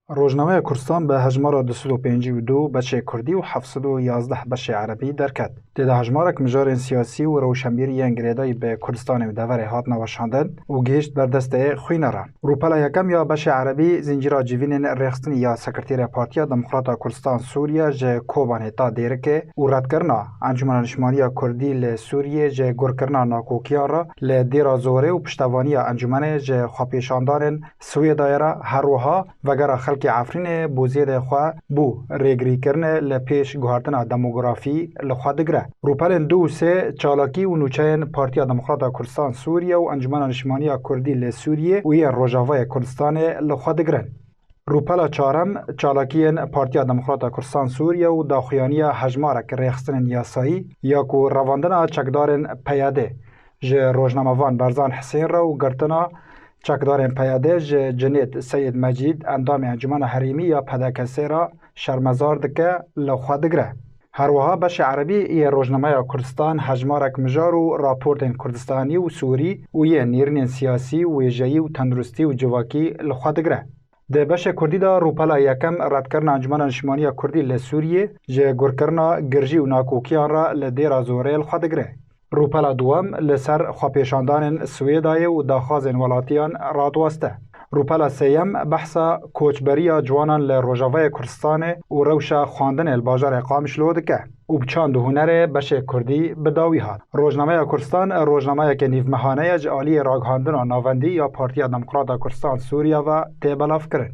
روزنامه کردستان به هجمار 252 بچه کردی و 711 بچه عربی درکت. دیده هجمارک مجارین سیاسی و روشنبیری انگریدایی به کردستان و دور هات نوشاندن و گیشت بر دسته خوینه را. روپلا یکم یا بچه عربی زنجیرا جیوین رخصتنی یا سکرتیر پارتیا دموکراتا کردستان سوریه جه کوبانه تا دیرکه و رد کرنا انجمن نشمانی کردی لسوریه جه گر کرنا ناکوکیان را لدیرا زوره و پشتوانی انجمن جه خواپیشاندان سوی دایره هروها وگرا خلق عفرین بوزید خوا بو ریگری کرنه لپیش گوهردن دموگرافی لخوا دگره. روپلن دو سه چالاکی و نوچین پارتیا دموکراتا کردستان سوریه و انجمن نشمانی کردی لسوریه و یه روجاوای کردستان لخوا دگرن. روپلا چارم چالاکیین پارتیا دموکراتا کردستان سوریه و داخویانی هجمارک ریخستن یاسایی یا کو رواندن چکدارن پیاده جه روزنامه‌وان برزان حسین را و گرتنا چکدارن پیاده جنید سید مجید اندام انجمن حریمی یا پدکسی را شرمزار دکه لخوا دگره. هروها بش عربی ای روزنامه کردستان هجمارک مجار و راپورتین کردستانی و سوری و یه نیرین سیاسی و ویژه‌ای و تندرستی و جواکی لخوا دگره. ده بش کردی دا روپلا یکم رد کرنا انجمن نشمانی کردی لسوریه جه گر کرنا گرجی و ناکوکیان را لدیرا زوره لخوا دگره. روپلا دوم لسر خواپیشاندان سویدای و داخازن ولاتیان رادواسته. روپلا سیم بحثا کوچبری جوانان لروجاوای کردستان و روشا خواندن الباجار اقامش لودکه و بچاند هنر بشه کردی بداوی هات. روزنامه کردستان روزنامه که نیو مهانه جعالی راگهاندن و ناوندی یا پارتیا دموکراتا کردستان سوریه و تیبلاف کرن.